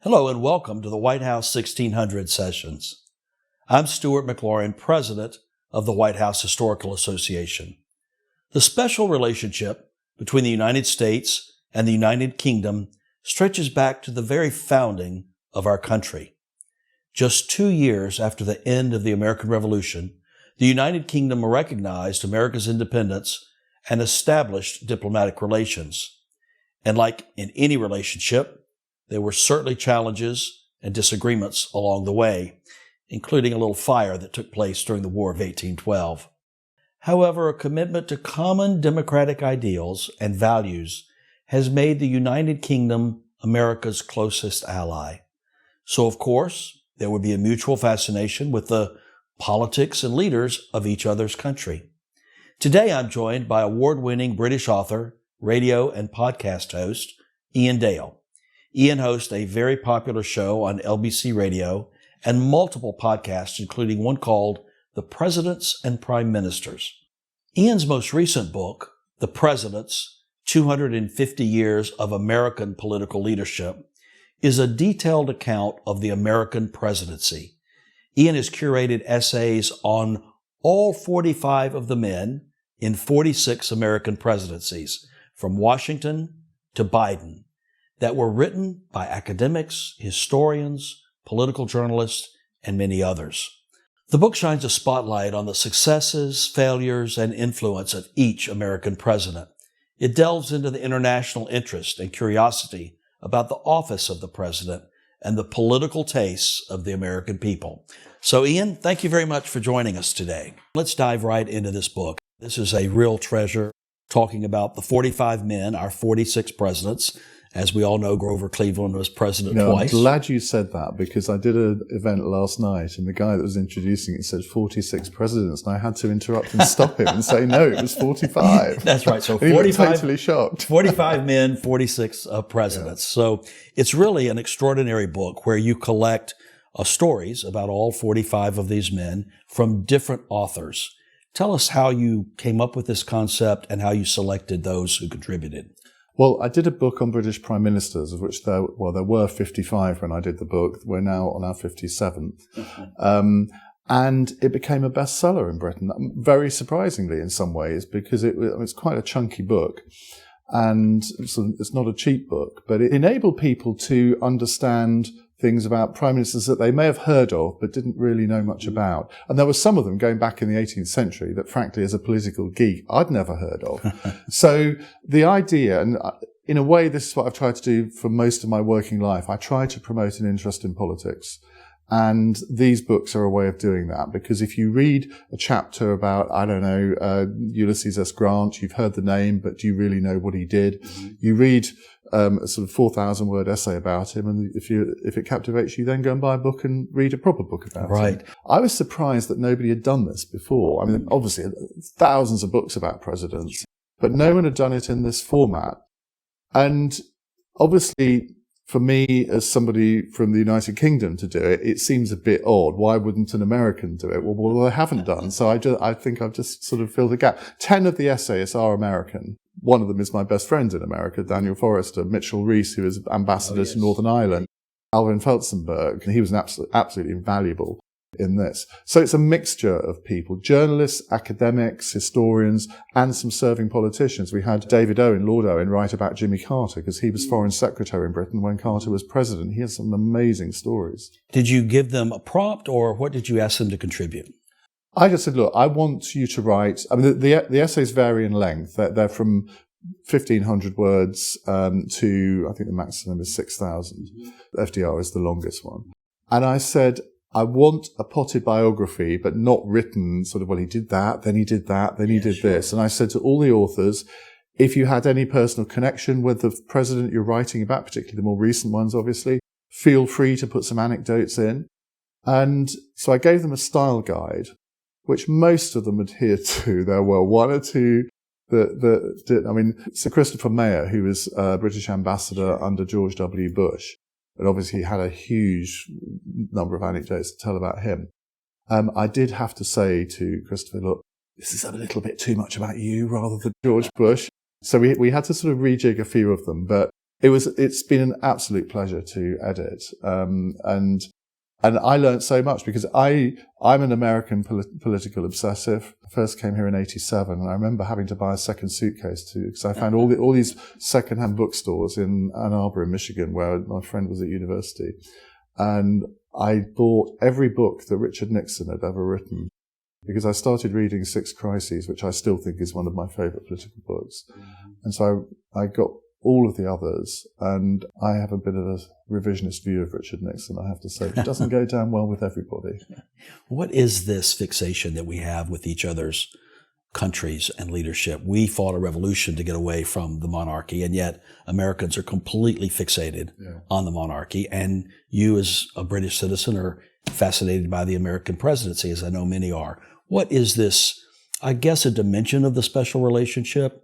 Hello and welcome to the White House 1600 Sessions. I'm Stuart McLaurin, President of the White House Historical Association. The special relationship between the United States and the United Kingdom stretches back to the very founding of our country. Just 2 years after the end of the American Revolution, the United Kingdom recognized America's independence and established diplomatic relations. And like in any relationship, there were certainly challenges and disagreements along the way, including a little fire that took place during the War of 1812. However, a commitment to common democratic ideals and values has made the United Kingdom America's closest ally. So, of course, there would be a mutual fascination with the politics and leaders of each other's country. Today, I'm joined by award-winning British author, radio and podcast host, Iain Dale. Iain hosts a very popular show on LBC Radio and multiple podcasts, including one called The Presidents and Prime Ministers. Iain's most recent book, The Presidents, 250 Years of American Political Leadership, is a detailed account of the American presidency. Iain has curated essays on all 45 of the men in 46 American presidencies, from Washington to Biden, that were written by academics, historians, political journalists, and many others. The book shines a spotlight on the successes, failures, and influence of each American president. It delves into the international interest and curiosity about the office of the president and the political tastes of the American people. So, Iain, thank you very much for joining us today. Let's dive right into this book. This is a real treasure, talking about the 45 men, our 46 presidents. As we all know, Grover Cleveland was president twice. I'm glad you said that, because I did an event last night and the guy that was introducing it said 46 presidents, and I had to interrupt and stop him and say, no, it was 45. That's right. So 45, he was totally shocked. 45 men, 46 presidents. Yeah. So it's really an extraordinary book where you collect stories about all 45 of these men from different authors. Tell us how you came up with this concept and how you selected those who contributed. Well, I did a book on British prime ministers, of which there were 55 when I did the book. We're now on our 57th. And it became a bestseller in Britain, very surprisingly in some ways, because it's quite a chunky book. And it's not a cheap book, but it enabled people to understand things about prime ministers that they may have heard of but didn't really know much about. And there were some of them going back in the 18th century that, frankly, as a political geek, I'd never heard of. So the idea, and in a way this is what I've tried to do for most of my working life, I try to promote an interest in politics. And these books are a way of doing that, because if you read a chapter about, Ulysses S. Grant, you've heard the name, but do you really know what he did? Mm-hmm. You read a sort of 4,000-word essay about him, and if it captivates you, then go and buy a book and read a proper book about him. I was surprised that nobody had done this before. I mean, obviously, thousands of books about presidents, but no one had done it in this format. And obviously, for me, as somebody from the United Kingdom to do it, it seems a bit odd. Why wouldn't an American do it? Well, they haven't done. So I think I've just sort of filled the gap. 10 of the essayists are American. One of them is my best friend in America, Daniel Forrester, Mitchell Reese, who is ambassador to Northern Ireland, Alvin Felsenberg. He was absolutely invaluable in this. So it's a mixture of people, journalists, academics, historians, and some serving politicians. We had David Owen, Lord Owen, write about Jimmy Carter, because he was Foreign Secretary in Britain when Carter was president. He has some amazing stories. Did you give them a prompt, or what did you ask them to contribute? I just said, look, I want you to write, I mean, the essays vary in length. They're from 1,500 words to, I think the maximum is 6,000. FDR is the longest one. And I said, I want a potted biography, but not written sort of, well, he did that, then he did that, then he did this. And I said to all the authors, if you had any personal connection with the president you're writing about, particularly the more recent ones, obviously, feel free to put some anecdotes in. And so I gave them a style guide, which most of them adhered to. There were one or two that did. I mean, Sir Christopher Mayer, who was British ambassador under George W. Bush, and obviously had a huge number of anecdotes to tell about him. I did have to say to Christopher, look, this is a little bit too much about you rather than George Bush. So we had to sort of rejig a few of them, but It's been an absolute pleasure to edit. And I learned so much because I'm an American political obsessive. I first came here in 87, and I remember having to buy a second suitcase because I found all these secondhand bookstores in Ann Arbor in Michigan, where my friend was at university. And I bought every book that Richard Nixon had ever written, because I started reading Six Crises, which I still think is one of my favorite political books. And so I got all of the others, and I have a bit of a revisionist view of Richard Nixon, I have to say. It doesn't go down well with everybody. What is this fixation that we have with each other's countries and leadership? We fought a revolution to get away from the monarchy, and yet Americans are completely fixated on the monarchy. And you, as a British citizen, are fascinated by the American presidency, as I know many are. What is this, I guess, a dimension of the special relationship?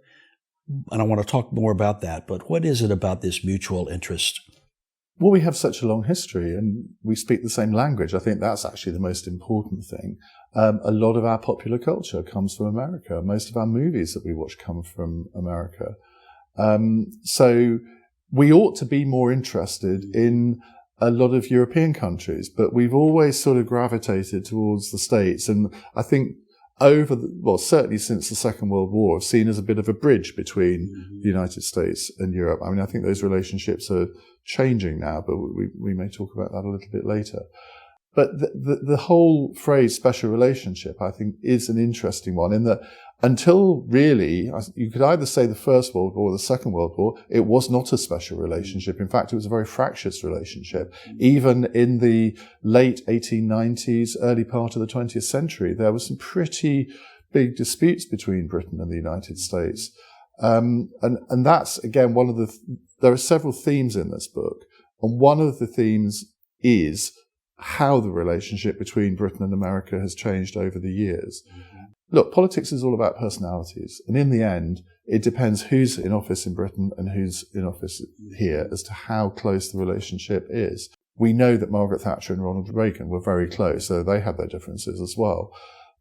And I want to talk more about that, but what is it about this mutual interest? Well, we have such a long history and we speak the same language. I think that's actually the most important thing. A lot of our popular culture comes from America. Most of our movies that we watch come from America. So we ought to be more interested in a lot of European countries, but we've always sort of gravitated towards the States. And I think certainly since the Second World War, have seen as a bit of a bridge between the United States and Europe. I mean, I think those relationships are changing now, but we may talk about that a little bit later. But the whole phrase special relationship, I think, is an interesting one in that until really, you could either say the First World War or the Second World War, it was not a special relationship. In fact, it was a very fractious relationship. Even in the late 1890s, early part of the 20th century, there were some pretty big disputes between Britain and the United States. And that's, again, there are several themes in this book. And one of the themes is how the relationship between Britain and America has changed over the years. Look, politics is all about personalities. And in the end, it depends who's in office in Britain and who's in office here as to how close the relationship is. We know that Margaret Thatcher and Ronald Reagan were very close, so they had their differences as well.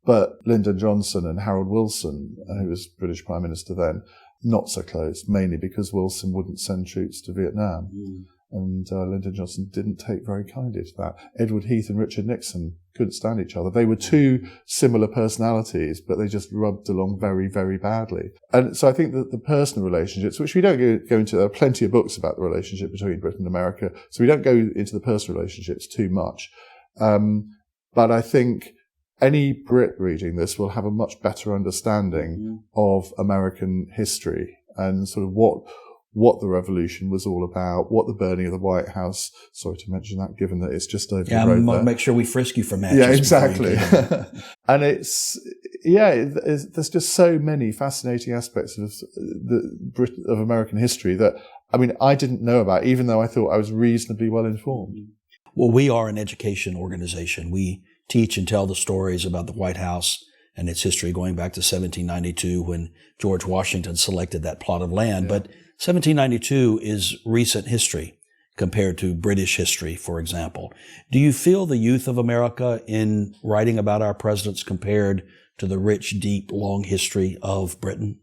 But Lyndon Johnson and Harold Wilson, who was British Prime Minister then, not so close, mainly because Wilson wouldn't send troops to Vietnam. And Lyndon Johnson didn't take very kindly to that. Edward Heath and Richard Nixon couldn't stand each other. They were two similar personalities, but they just rubbed along very, very badly. And so I think that the personal relationships, which we don't go into, there are plenty of books about the relationship between Britain and America, so we don't go into the personal relationships too much. But I think any Brit reading this will have a much better understanding of American history and sort of what the revolution was all about, what the burning of the White House, sorry to mention that, given that it's just over the road I'm there. to make sure we frisk you for matches. Yeah, exactly. And there's just so many fascinating aspects of American history that, I mean, I didn't know about, even though I thought I was reasonably well informed. Well, we are an education organization. We teach and tell the stories about the White House and its history going back to 1792 when George Washington selected that plot of land. But 1792 is recent history compared to British history, for example. Do you feel the youth of America in writing about our presidents compared to the rich, deep, long history of Britain?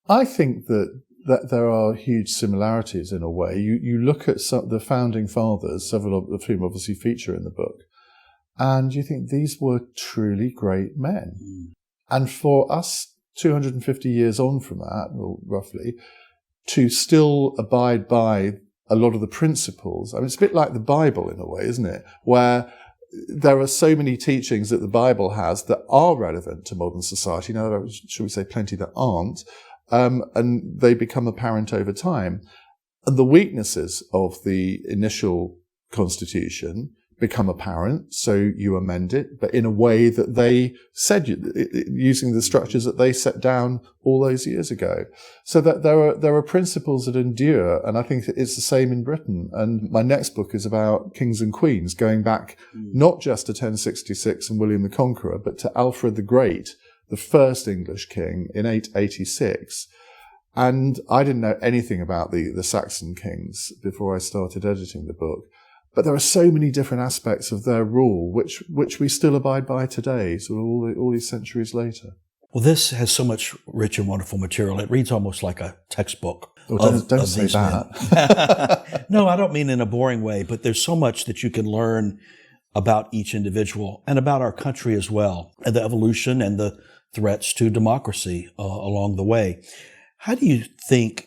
I think that there are huge similarities in a way. You look at the founding fathers, several of whom obviously feature in the book, and you think these were truly great men. And for us, 250 years on from that, or roughly, to still abide by a lot of the principles. I mean, it's a bit like the Bible in a way, isn't it? Where there are so many teachings that the Bible has that are relevant to modern society. Now, there are, should we say, plenty that aren't, and they become apparent over time. And the weaknesses of the initial constitution become apparent, so you amend it, but in a way that they said, using the structures that they set down all those years ago. So that there are principles that endure, and I think it's the same in Britain. And my next book is about kings and queens, going back not just to 1066 and William the Conqueror, but to Alfred the Great, the first English king in 886. And I didn't know anything about the Saxon kings before I started editing the book. But there are so many different aspects of their rule, which we still abide by today, sort of all these centuries later. Well, this has so much rich and wonderful material. It reads almost like a textbook. Well, don't say that. No, I don't mean in a boring way, but there's so much that you can learn about each individual and about our country as well, and the evolution and the threats to democracy along the way. How do you think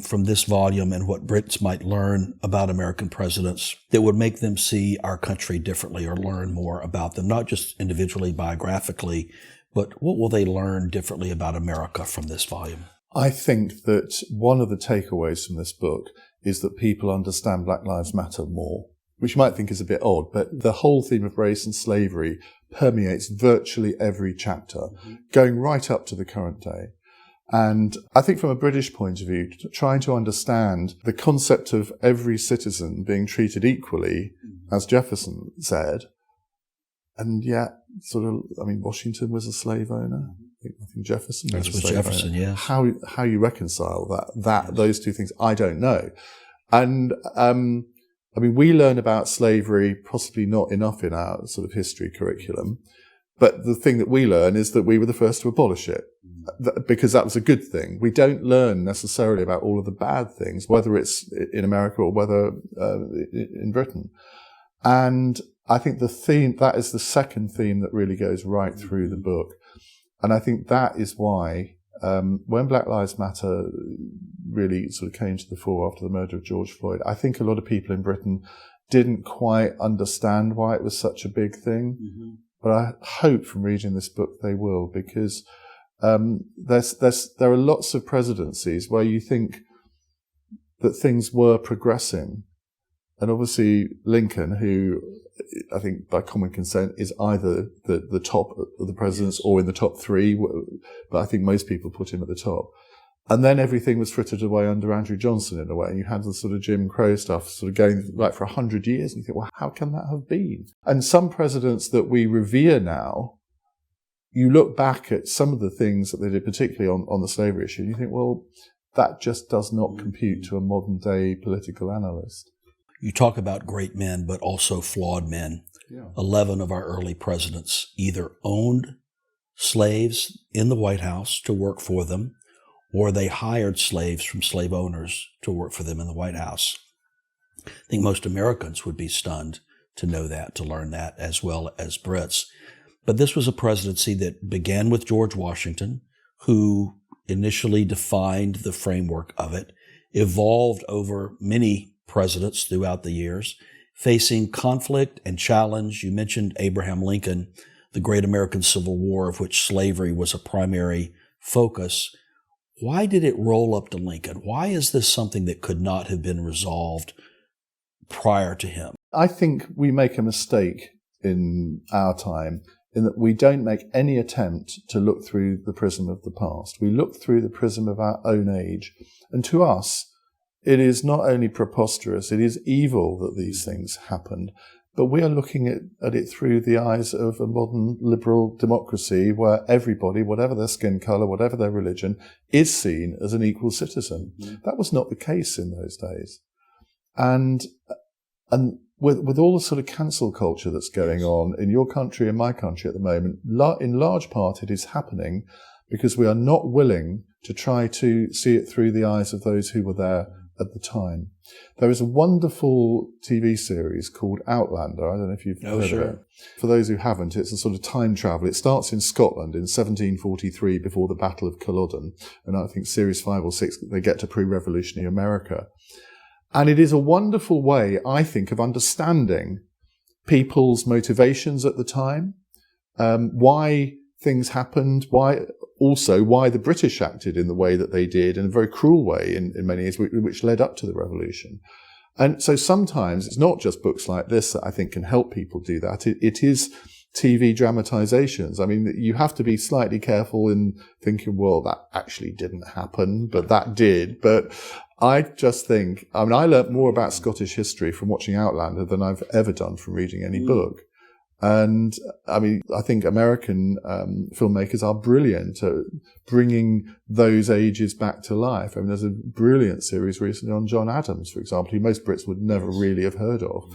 from this volume and what Brits might learn about American presidents that would make them see our country differently or learn more about them, not just individually, biographically, but what will they learn differently about America from this volume? I think that one of the takeaways from this book is that people understand Black Lives Matter more, which you might think is a bit odd, but the whole theme of race and slavery permeates virtually every chapter, going right up to the current day. And I think from a British point of view, trying to understand the concept of every citizen being treated equally, as Jefferson said, and yet Washington was a slave owner. I think Jefferson was a slave owner. Yeah. How you reconcile those two things, I don't know. And we learn about slavery possibly not enough in our sort of history curriculum. But the thing that we learn is that we were the first to abolish it, because that was a good thing. We don't learn necessarily about all of the bad things, whether it's in America or whether in Britain. And I think that is the second theme that really goes right through the book. And I think that is why when Black Lives Matter really sort of came to the fore after the murder of George Floyd, I think a lot of people in Britain didn't quite understand why it was such a big thing. Mm-hmm. But I hope from reading this book they will, because there are lots of presidencies where you think that things were progressing. And obviously Lincoln, who I think by common consent is either the top of the presidents or in the top three, but I think most people put him at the top. And then everything was frittered away under Andrew Johnson in a way, and you had the sort of Jim Crow stuff sort of going like for 100 years, and you think, well, how can that have been? And some presidents that we revere now, you look back at some of the things that they did, particularly on the slavery issue, and you think, well, that just does not compute to a modern day political analyst. You talk about great men, but also flawed men. Yeah. 11 of our early presidents either owned slaves in the White House to work for them, or they hired slaves from slave owners to work for them in the White House. I think most Americans would be stunned to know that, to learn that, as well as Brits. But this was a presidency that began with George Washington, who initially defined the framework of it, evolved over many presidents throughout the years, facing conflict and challenge. You mentioned Abraham Lincoln, the great American Civil War, of which slavery was a primary focus. Why did it roll up to Lincoln? Why is this something that could not have been resolved prior to him? I think we make a mistake in our time in that we don't make any attempt to look through the prism of the past. We look through the prism of our own age. And to us, it is not only preposterous, it is evil that these things happened. But we are looking at it through the eyes of a modern liberal democracy where everybody, whatever their skin colour, whatever their religion, is seen as an equal citizen. Mm-hmm. That was not the case in those days. And with all the sort of cancel culture that's going on in your country and my country at the moment, in large part it is happening because we are not willing to try to see it through the eyes of those who were there at the time. There is a wonderful TV series called Outlander. I don't know if you've heard of it. For those who haven't, it's a sort of time travel. It starts in Scotland in 1743 before the Battle of Culloden. And I think series 5 or 6, they get to pre-revolutionary America. And it is a wonderful way, I think, of understanding people's motivations at the time, why things happened, why the British acted in the way that they did, in a very cruel way in many ways, which led up to the revolution. And so sometimes it's not just books like this that I think can help people do that. It is TV dramatizations. I mean, you have to be slightly careful in thinking, well, that actually didn't happen, but that did. But I just think, I learnt more about Scottish history from watching Outlander than I've ever done from reading any book. And I think American filmmakers are brilliant at bringing those ages back to life. There's a brilliant series recently on John Adams, for example, who most Brits would never really have heard of.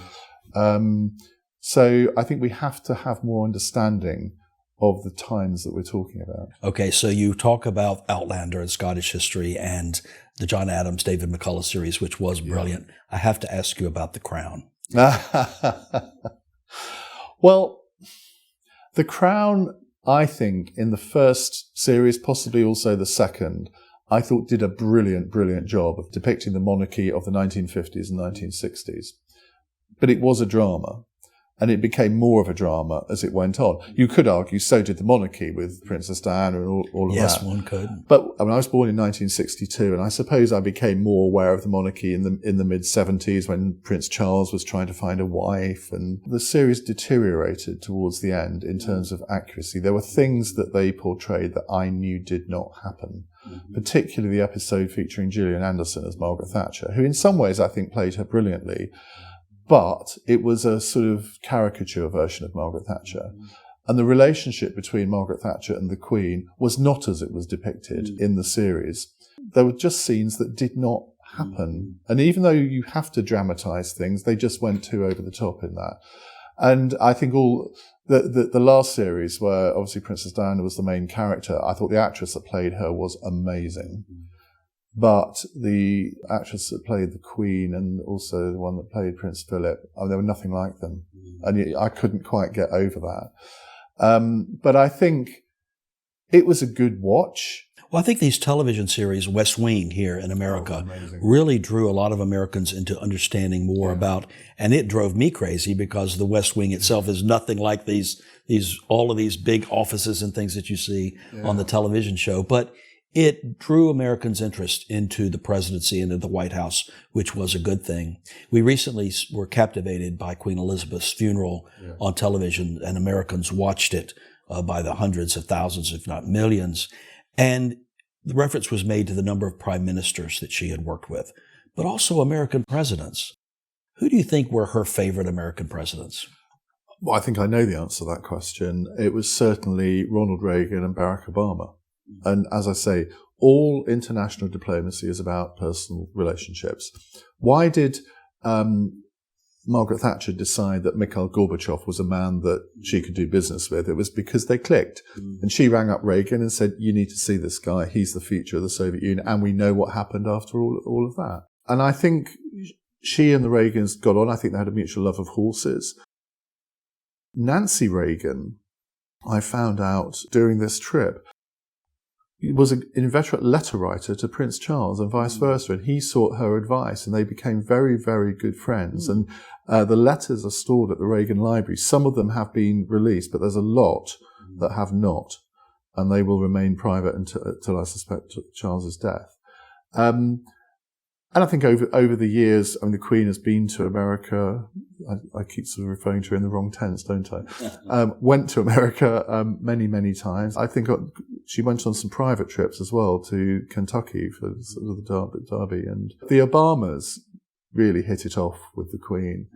So I think we have to have more understanding of the times that we're talking about. Okay, so you talk about Outlander and Scottish history and the John Adams, David McCullough series, which was brilliant. I have to ask you about The Crown. Well, The Crown, I think, in the first series, possibly also the second, I thought did a brilliant, brilliant job of depicting the monarchy of the 1950s and 1960s. But it was a drama, and it became more of a drama as it went on. You could argue so did the monarchy with Princess Diana and all of that. Yes, one could. But I mean, I was born in 1962, and I suppose I became more aware of the monarchy in the mid-70s when Prince Charles was trying to find a wife, and the series deteriorated towards the end in terms of accuracy. There were things that they portrayed that I knew did not happen, particularly the episode featuring Gillian Anderson as Margaret Thatcher, who in some ways I think played her brilliantly. But it was a sort of caricature version of Margaret Thatcher. And the relationship between Margaret Thatcher and the Queen was not as it was depicted in the series. There were just scenes that did not happen. And even though you have to dramatise things, they just went too over the top in that. And I think the last series, where obviously Princess Diana was the main character, I thought the actress that played her was amazing. But the actress that played the Queen and also the one that played Prince Philip, they were nothing like them. And I couldn't quite get over that. But I think it was a good watch. Well, I think these television series, West Wing here in America, really drew a lot of Americans into understanding more about, and it drove me crazy because the West Wing itself is nothing like all of these big offices and things that you see on the television show. But it drew Americans' interest into the presidency and into the White House, which was a good thing. We recently were captivated by Queen Elizabeth's funeral on television, and Americans watched it by the hundreds of thousands, if not millions. And the reference was made to the number of prime ministers that she had worked with, but also American presidents. Who do you think were her favorite American presidents? Well, I think I know the answer to that question. It was certainly Ronald Reagan and Barack Obama. And as I say, all international diplomacy is about personal relationships. Why did Margaret Thatcher decide that Mikhail Gorbachev was a man that she could do business with? It was because they clicked. And she rang up Reagan and said, you need to see this guy. He's the future of the Soviet Union. And we know what happened after all of that. And I think she and the Reagans got on. I think they had a mutual love of horses. Nancy Reagan, I found out during this trip, was an inveterate letter writer to Prince Charles and vice versa, and he sought her advice, and they became very, very good friends. And the letters are stored at the Reagan Library. Some of them have been released, but there's a lot that have not, and they will remain private until I suspect Charles's death. And I think over the years, the Queen has been to America. I keep sort of referring to her in the wrong tense, don't I? Went to America many, many times. I think she went on some private trips as well to Kentucky for sort of the Derby. And the Obamas really hit it off with the Queen.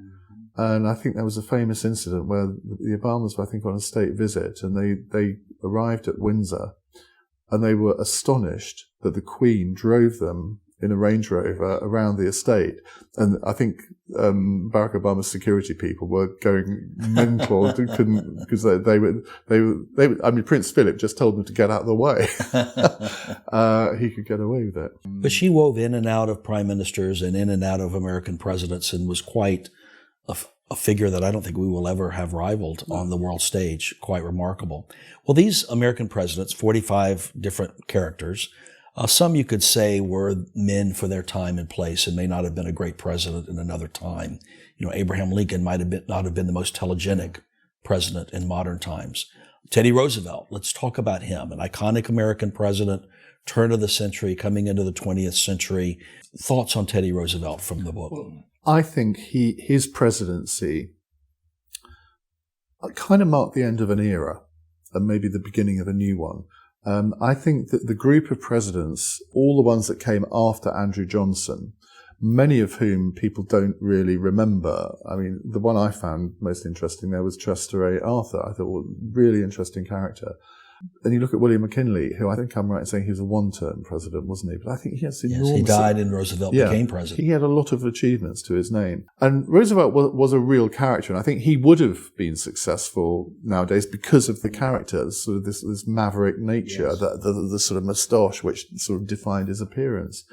And I think there was a famous incident where the Obamas were, I think, on a state visit, and they arrived at Windsor, and they were astonished that the Queen drove them in a Range Rover around the estate. And I think Barack Obama's security people were going mental, because they were, Prince Philip just told them to get out of the way. He could get away with it. But she wove in and out of prime ministers and in and out of American presidents, and was quite a figure that I don't think we will ever have rivaled on the world stage. Quite remarkable. Well, these American presidents, 45 different characters, some you could say were men for their time and place and may not have been a great president in another time. Abraham Lincoln might have not have been the most telegenic president in modern times. Teddy Roosevelt, let's talk about him, an iconic American president, turn of the century, coming into the 20th century. Thoughts on Teddy Roosevelt from the book? I think his presidency kind of marked the end of an era and maybe the beginning of a new one. I think that the group of presidents, all the ones that came after Andrew Johnson, many of whom people don't really remember. The one I found most interesting there was Chester A. Arthur. I thought, really interesting character. And you look at William McKinley, who I think I'm right in saying he was a one-term president, wasn't he? But I think he has enormous... Yes, he died and Roosevelt became president. He had a lot of achievements to his name. And Roosevelt was a real character, and I think he would have been successful nowadays because of the character, sort of this maverick nature, the sort of moustache which sort of defined his appearance.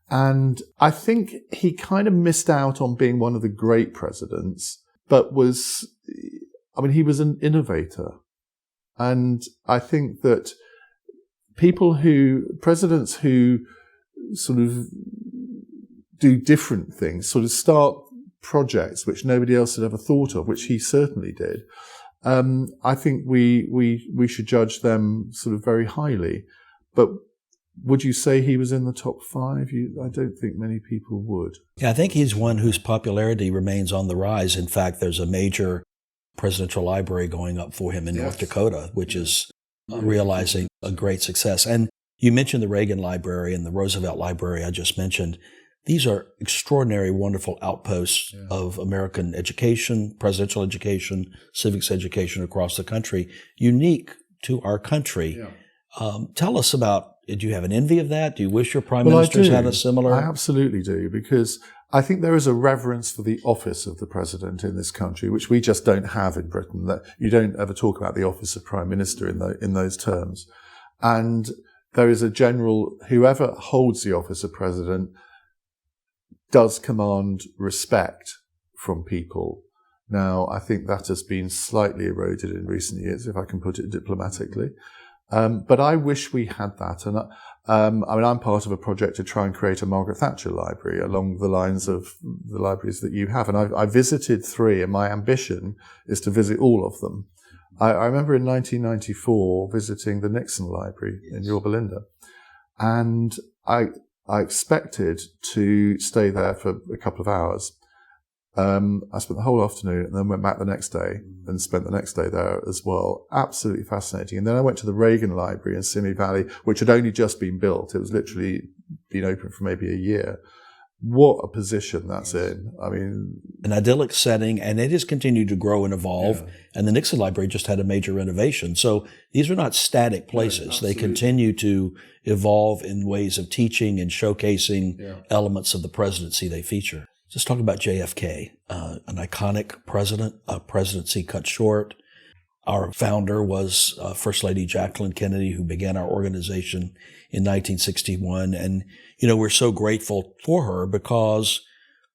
And I think he kind of missed out on being one of the great presidents, but he was an innovator. And I think that presidents who sort of do different things, sort of start projects which nobody else had ever thought of, which he certainly did, I think we should judge them sort of very highly. But would you say he was in the top 5? I don't think many people would. Yeah, I think he's one whose popularity remains on the rise. In fact, there's a major presidential library going up for him in North Dakota, which is realizing a great success. And you mentioned the Reagan Library and the Roosevelt Library I just mentioned. These are extraordinary, wonderful outposts of American education, presidential education, civics education across the country, unique to our country. Yeah. Tell us about, do you have an envy of that? Do you wish your prime ministers had a similar? I absolutely do, because I think there is a reverence for the office of the president in this country, which we just don't have in Britain. That you don't ever talk about the office of prime minister in those terms. And there is a general, whoever holds the office of president does command respect from people. Now, I think that has been slightly eroded in recent years, if I can put it diplomatically. But I wish we had that. And I'm part of a project to try and create a Margaret Thatcher library along the lines of the libraries that you have. And I visited 3, and my ambition is to visit all of them. I remember in 1994 visiting the Nixon Library in Yorba Linda. And I expected to stay there for a couple of hours. I spent the whole afternoon and then went back the next day and spent the next day there as well. Absolutely fascinating. And then I went to the Reagan Library in Simi Valley, which had only just been built. It was literally been open for maybe a year. What a position that's in. I mean, an idyllic setting, and it has continued to grow and evolve. Yeah. And the Nixon Library just had a major renovation. So these are not static places. They continue to evolve in ways of teaching and showcasing elements of the presidency they feature. Just talk about JFK, an iconic president, a presidency cut short. Our founder was First Lady Jacqueline Kennedy, who began our organization in 1961. And, we're so grateful for her because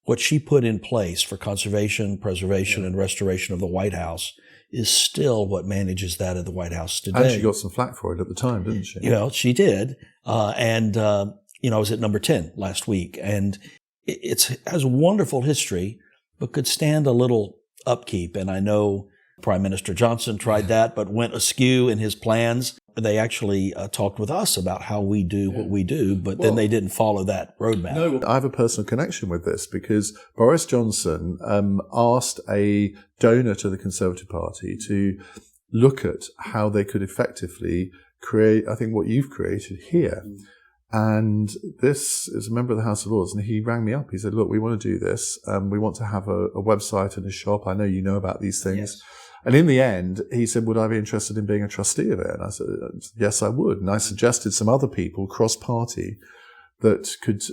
what she put in place for conservation, preservation, and restoration of the White House is still what manages that at the White House today. And she got some flack for it at the time, didn't she? She did. I was at number 10 last week. And it has a wonderful history, but could stand a little upkeep. And I know Prime Minister Johnson tried that, but went askew in his plans. They actually talked with us about how we do what we do, but then they didn't follow that roadmap. No, I have a personal connection with this because Boris Johnson asked a donor to the Conservative Party to look at how they could effectively create, I think, what you've created here. And this is a member of the House of Lords, and he rang me up. He said, look, we want to do this. We want to have a website and a shop. I know you know about these things. Yes. And in the end, he said, would I be interested in being a trustee of it? And I said, yes, I would. And I suggested some other people, cross-party, that could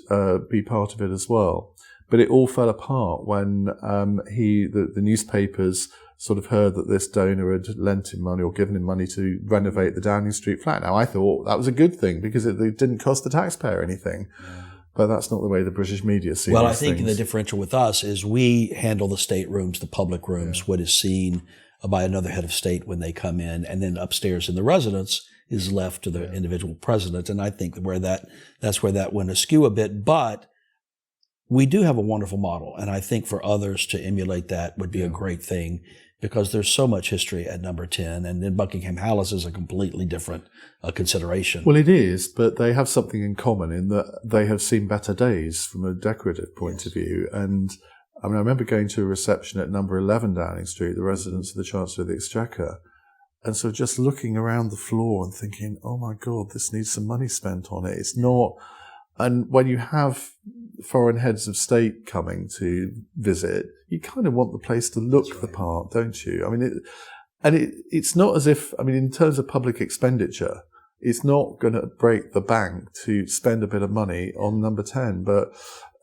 be part of it as well. But it all fell apart when the newspapers sort of heard that this donor had lent him money or given him money to renovate the Downing Street flat. Now, I thought that was a good thing because it didn't cost the taxpayer anything. But that's not the way the British media see Well, these I think things. The differential with us is we handle the state rooms, the public rooms, what is seen by another head of state when they come in, and then upstairs in the residence is left to the individual president. And I think that's where that went askew a bit. But we do have a wonderful model, and I think for others to emulate that would be a great thing because there's so much history at number 10, and then Buckingham Palace is a completely different consideration. Well, it is, but they have something in common in that they have seen better days from a decorative point of view. And I remember going to a reception at number 11 Downing Street, the residence of the Chancellor of the Exchequer, and so just looking around the floor and thinking, oh my God, this needs some money spent on it. It's not. And when you have foreign heads of state coming to visit, you kind of want the place to look the part, don't you? I mean, And it's not as if, I mean, in terms of public expenditure, it's not going to break the bank to spend a bit of money on Number 10, but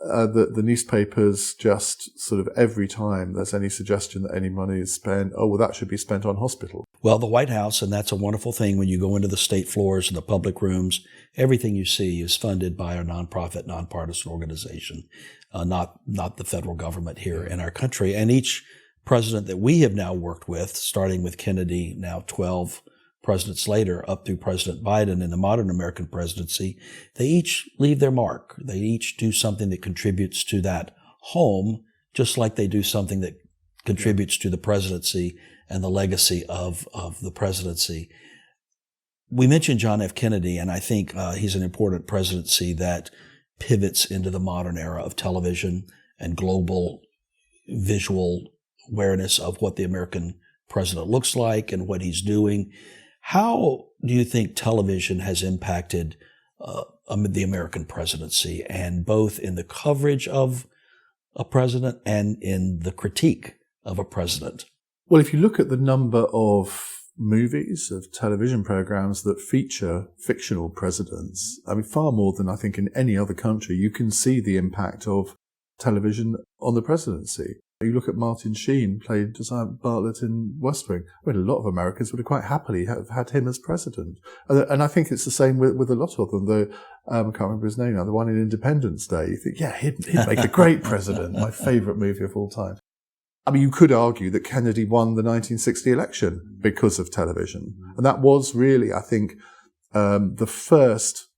the newspapers just sort of every time there's any suggestion that any money is spent, oh, well, that should be spent on hospital. Well, the White House, and that's a wonderful thing when you go into the state floors and the public rooms, everything you see is funded by a nonprofit, nonpartisan organization, not the federal government here in our country. And each president that we have now worked with, starting with Kennedy, now 12 presidents later, up through President Biden in the modern American presidency, they each leave their mark. They each do something that contributes to that home, just like they do something that contributes to the presidency and the legacy of the presidency. We mentioned John F. Kennedy, and I think he's an important presidency that pivots into the modern era of television and global visual awareness of what the American president looks like and what he's doing. How do you think television has impacted the American presidency, and both in the coverage of a president and in the critique of a president? Well, if you look at the number of movies, of television programs that feature fictional presidents, I mean, far more than I think in any other country, you can see the impact of television on the presidency. You look at Martin Sheen, played Josiah Bartlet in West Wing. I mean, a lot of Americans would have quite happily have had him as president. And I think it's the same with a lot of them. I can't remember his name now, the one in Independence Day. You think, yeah, he'd make a great president. My favourite movie of all time. I mean, you could argue that Kennedy won the 1960 election because of television. And that was really, I think, the first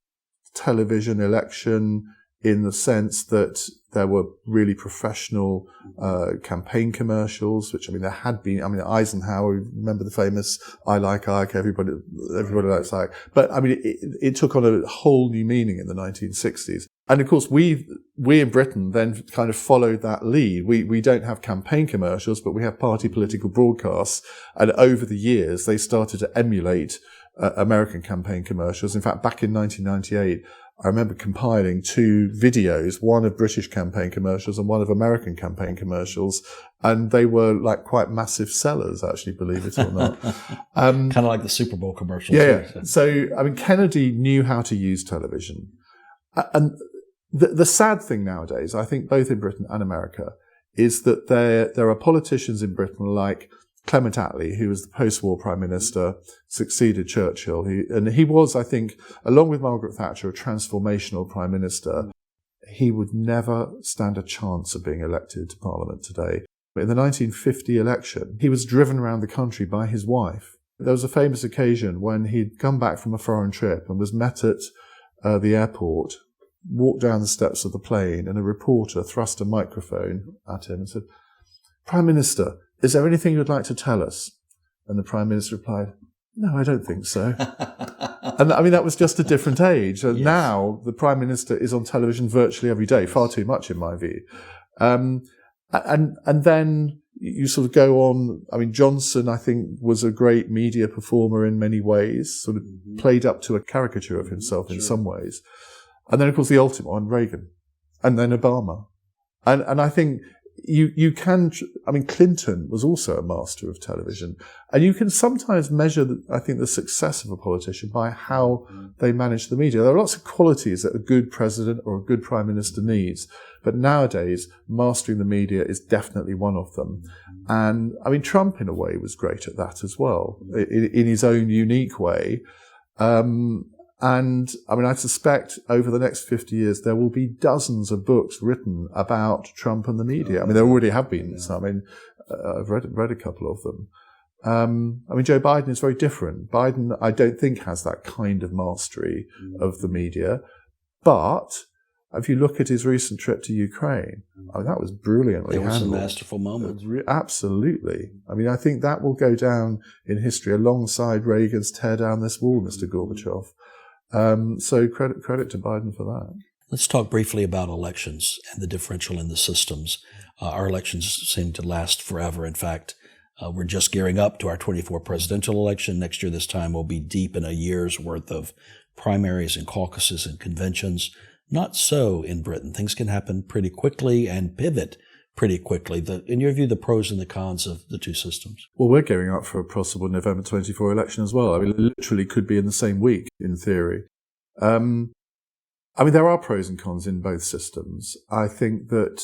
television election in the sense that there were really professional campaign commercials, which, I mean, there had been. I mean, Eisenhower, remember the famous "I like Ike, everybody likes Ike." But I mean, it took on a whole new meaning in the 1960s. And of course, we in Britain then kind of followed that lead. We don't have campaign commercials, but we have party political broadcasts. And over the years, they started to emulate American campaign commercials. In fact, back in 1998, I remember compiling 2 videos, one of British campaign commercials and one of American campaign commercials, and they were like quite massive sellers, actually, believe it or not. Kind of like the Super Bowl commercials. Yeah. So, I mean, Kennedy knew how to use television. And the sad thing nowadays, I think both in Britain and America, is that there are politicians in Britain like Clement Attlee, who was the post-war Prime Minister, succeeded Churchill. He was, I think, along with Margaret Thatcher, a transformational Prime Minister. He would never stand a chance of being elected to Parliament today. But in the 1950 election, he was driven around the country by his wife. There was a famous occasion when he'd come back from a foreign trip and was met at the airport, walked down the steps of the plane, and a reporter thrust a microphone at him and said, "Prime Minister, is there anything you'd like to tell us?" And the Prime Minister replied, "No, I don't think so." And I mean, that was just a different age. And now the Prime Minister is on television virtually every day, far too much in my view. And then you sort of go on. I mean, Johnson, I think, was a great media performer in many ways, sort of played up to a caricature of himself in some ways. And then, of course, the ultimate one, Reagan, and then Obama. And I think you can, I mean, Clinton was also a master of television. And you can sometimes measure, I think, the success of a politician by how they manage the media. There are lots of qualities that a good president or a good prime minister needs. But nowadays, mastering the media is definitely one of them. And I mean, Trump, in a way, was great at that as well, in his own unique way. And I mean, I suspect over the next 50 years, there will be dozens of books written about Trump and the media. I mean, there already have been some. I mean, I've read a couple of them. I mean, Joe Biden is very different. Biden, I don't think, has that kind of mastery of the media. But if you look at his recent trip to Ukraine, I mean, that was brilliantly handled. It was a masterful moment. Absolutely. I mean, I think that will go down in history alongside Reagan's tear down this wall, Mr. Gorbachev. So credit to Biden for that. Let's talk briefly about elections and the differential in the systems. Our elections seem to last forever. In fact, we're just gearing up to our 24th presidential election. Next year, this time, we'll be deep in a year's worth of primaries and caucuses and conventions. Not so in Britain. Things can happen pretty quickly and pivot pretty quickly. In your view, the pros and the cons of the two systems? Well, we're gearing up for a possible November 24 election as well. I mean, it literally could be in the same week, in theory. I mean, there are pros and cons in both systems. I think that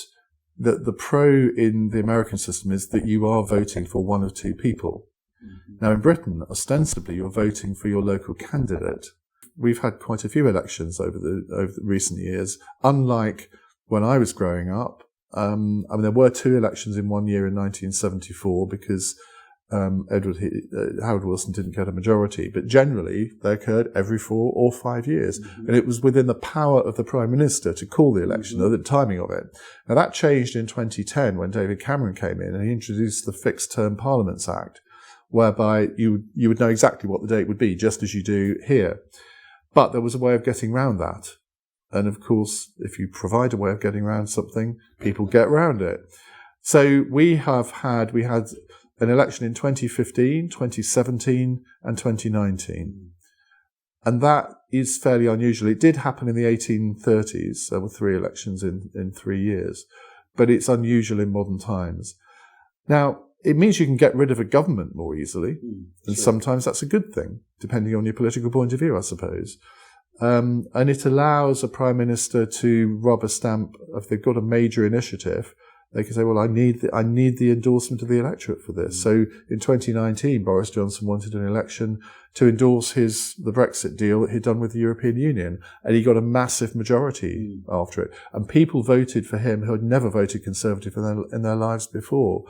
the pro in the American system is that you are voting for one of two people. Mm-hmm. Now, in Britain, ostensibly, you're voting for your local candidate. We've had quite a few elections over the recent years. Unlike when I was growing up, I mean, there were two elections in one year in 1974 because Howard Wilson didn't get a majority, but generally they occurred every 4 or 5 years. Mm-hmm. And it was within the power of the Prime Minister to call the election, or the timing of it. Now that changed in 2010 when David Cameron came in and he introduced the Fixed Term Parliaments Act, whereby you would know exactly what the date would be, just as you do here. But there was a way of getting around that. And of course, if you provide a way of getting around something, people get around it. So we had an election in 2015, 2017, and 2019. And that is fairly unusual. It did happen in the 1830s. There were 3 elections in 3 years. But it's unusual in modern times. Now, it means you can get rid of a government more easily. And sometimes that's a good thing, depending on your political point of view, I suppose. And it allows a prime minister to rub a stamp if they've got a major initiative. They can say, well, I need the endorsement of the electorate for this. So in 2019, Boris Johnson wanted an election to endorse the Brexit deal that he'd done with the European Union. And he got a massive majority after it. And people voted for him who had never voted Conservative in their lives before.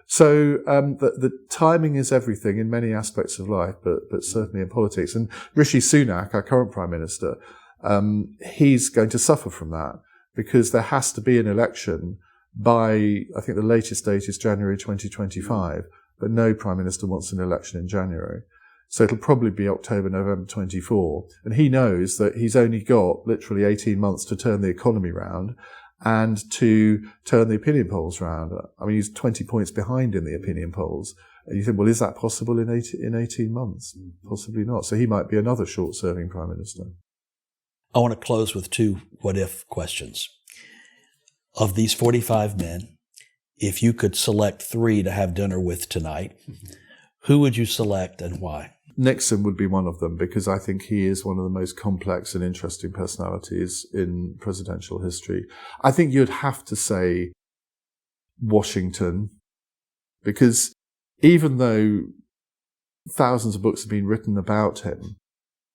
So the timing is everything in many aspects of life, but certainly in politics. And Rishi Sunak, our current Prime Minister, he's going to suffer from that because there has to be an election by, I think the latest date is January 2025, but no Prime Minister wants an election in January. So it'll probably be October, November 24. And he knows that he's only got literally 18 months to turn the economy round and to turn the opinion polls round. I mean, he's 20 points behind in the opinion polls. And you think, well, is that possible in 18 months? Possibly not. So he might be another short-serving Prime Minister. I want to close with 2 what-if questions. Of these 45 men, if you could select 3 to have dinner with tonight, who would you select and why? Nixon would be one of them because I think he is one of the most complex and interesting personalities in presidential history. I think you'd have to say Washington because even though thousands of books have been written about him,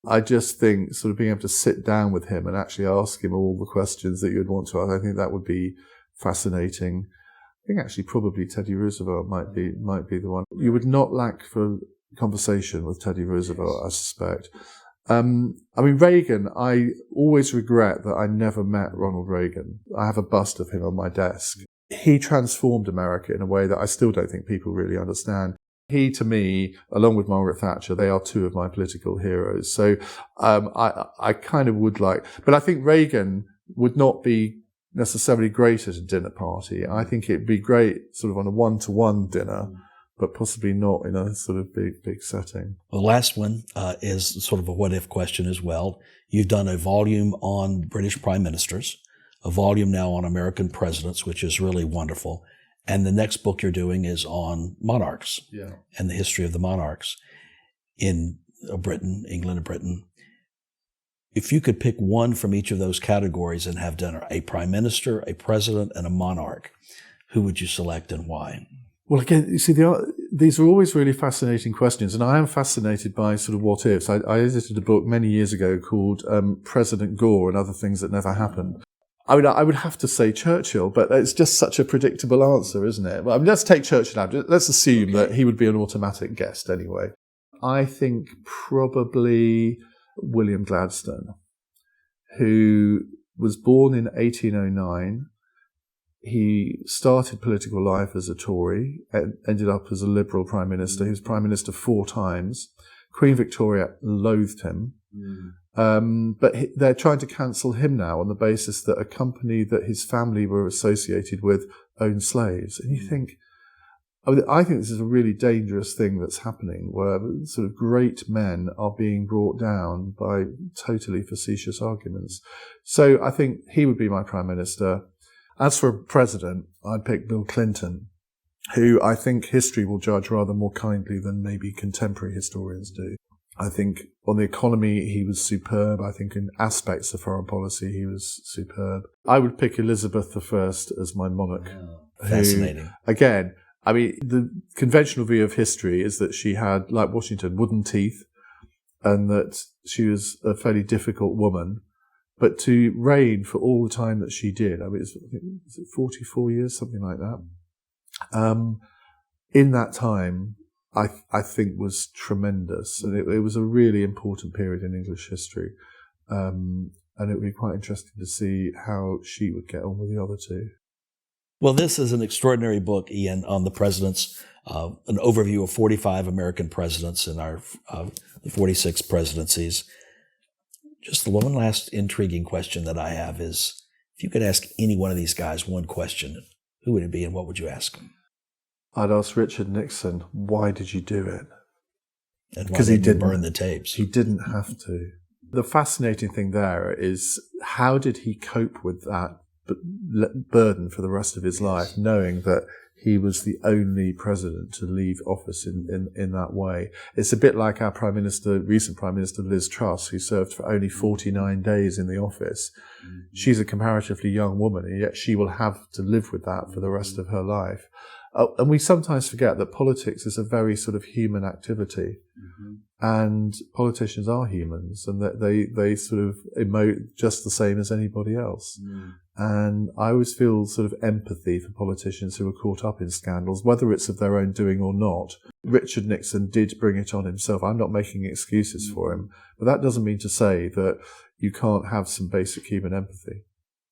I just think sort of being able to sit down with him and actually ask him all the questions that you'd want to ask, I think that would be fascinating. I think actually probably Teddy Roosevelt might be the one. You would not lack for conversation with Teddy Roosevelt, I suspect. I mean, Reagan, I always regret that I never met Ronald Reagan. I have a bust of him on my desk. He transformed America in a way that I still don't think people really understand. He, to me, along with Margaret Thatcher, they are 2 of my political heroes. So I kind of would like, but I think Reagan would not be necessarily great at a dinner party. I think it'd be great sort of on a one-to-one dinner, but possibly not in a sort of big setting. The last one is sort of a what-if question as well. You've done a volume on British prime ministers, a volume now on American presidents, which is really wonderful. And the next book you're doing is on monarchs and the history of the monarchs in Britain, England and Britain. If you could pick one from each of those categories and have dinner, a prime minister, a president, and a monarch, who would you select and why? Well, again, you see, these are always really fascinating questions, and I am fascinated by sort of what ifs. I edited a book many years ago called President Gore and Other Things That Never Happened. I mean, I would have to say Churchill, but it's just such a predictable answer, isn't it? Well, I mean, let's take Churchill out. Let's assume that he would be an automatic guest anyway. I think probably William Gladstone, who was born in 1809. He started political life as a Tory, ended up as a Liberal Prime Minister. He was Prime Minister 4 times. Queen Victoria loathed him. But they're trying to cancel him now on the basis that a company that his family were associated with owned slaves. And you think, I think this is a really dangerous thing that's happening, where sort of great men are being brought down by totally facetious arguments. So I think he would be my Prime Minister. As for president, I'd pick Bill Clinton, who I think history will judge rather more kindly than maybe contemporary historians do. I think on the economy, he was superb. I think in aspects of foreign policy, he was superb. I would pick Elizabeth I as my monarch. Fascinating. Who, again, I mean, the conventional view of history is that she had, like Washington, wooden teeth, and that she was a fairly difficult woman. But to reign for all the time that she did, I mean, was it 44 years, something like that? In that time, I think was tremendous. And it was a really important period in English history. And it would be quite interesting to see how she would get on with the other two. Well, this is an extraordinary book, Ian, on the presidents, an overview of 45 American presidents in our the 46 presidencies. Just the one last intriguing question that I have is, if you could ask any one of these guys one question, who would it be and what would you ask them? I'd ask Richard Nixon, why did you do it? Because he didn't burn the tapes. He didn't have to. The fascinating thing there is, how did he cope with that burden for the rest of his life, knowing that he was the only president to leave office in that way? It's a bit like our recent Prime Minister Liz Truss, who served for only 49 days in the office. She's a comparatively young woman, and yet she will have to live with that for the rest of her life. And we sometimes forget that politics is a very sort of human activity. And politicians are humans, and that they sort of emote just the same as anybody else. And I always feel sort of empathy for politicians who are caught up in scandals, whether it's of their own doing or not. Richard Nixon did bring it on himself. I'm not making excuses for him, but that doesn't mean to say that you can't have some basic human empathy.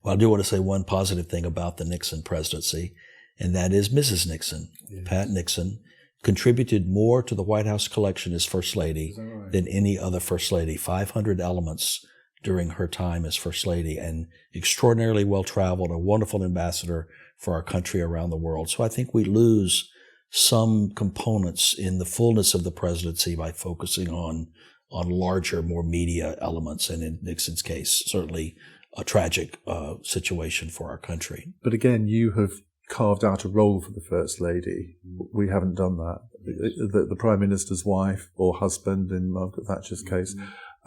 Well, I do want to say one positive thing about the Nixon presidency, and that is Mrs. Nixon. Yes. Pat Nixon contributed more to the White House collection as First Lady than any other First Lady. 500 elements during her time as First Lady, and extraordinarily well-traveled, a wonderful ambassador for our country around the world. So I think we lose some components in the fullness of the presidency by focusing on larger, more media elements, and in Nixon's case, certainly a tragic situation for our country. But again, you have carved out a role for the First Lady. We haven't done that. The Prime Minister's wife or husband, in Margaret Thatcher's case,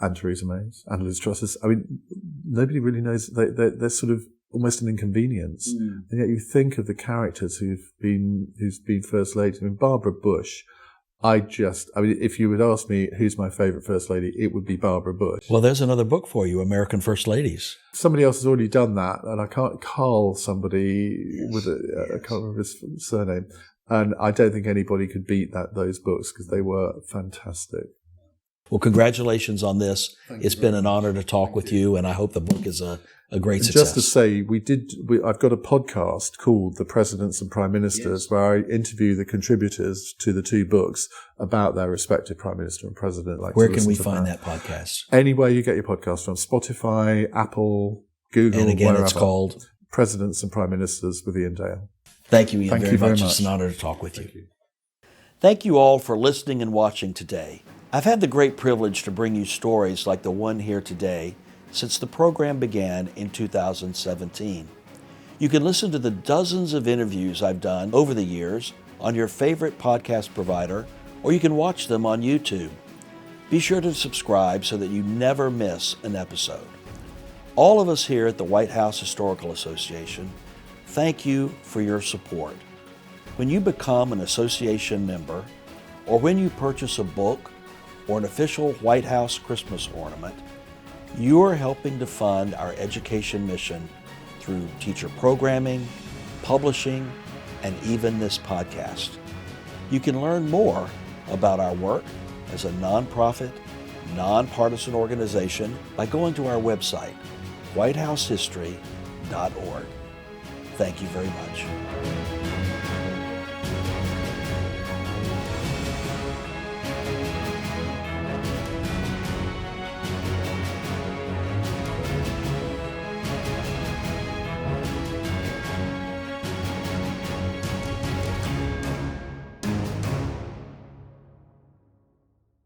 and Theresa May's, and Liz Truss's. I mean, nobody really knows. They're sort of almost an inconvenience. And yet you think of the characters who's been First Lady. I mean, Barbara Bush. If you would ask me who's my favourite First Lady, it would be Barbara Bush. Well, there's another book for you, American First Ladies. Somebody else has already done that, and I can't call somebody with I can't remember his surname. And I don't think anybody could beat those books, because they were fantastic. Well, congratulations on this. It's been an honor to talk with you, and I hope the book is a great success. Just to say, I've got a podcast called The Presidents and Prime Ministers, where I interview the contributors to the two books about their respective Prime Minister and President. Where can we find that podcast? Anywhere you get your podcast from, Spotify, Apple, Google, and again, wherever. It's called Presidents and Prime Ministers with Ian Dale. Thank you, Ian, very much. It's an honor to talk with you. Thank you all for listening and watching today. I've had the great privilege to bring you stories like the one here today since the program began in 2017. You can listen to the dozens of interviews I've done over the years on your favorite podcast provider, or you can watch them on YouTube. Be sure to subscribe so that you never miss an episode. All of us here at the White House Historical Association, thank you for your support. When you become an association member, or when you purchase a book or an official White House Christmas ornament, you are helping to fund our education mission through teacher programming, publishing, and even this podcast. You can learn more about our work as a nonprofit, nonpartisan organization by going to our website, whitehousehistory.org. Thank you very much.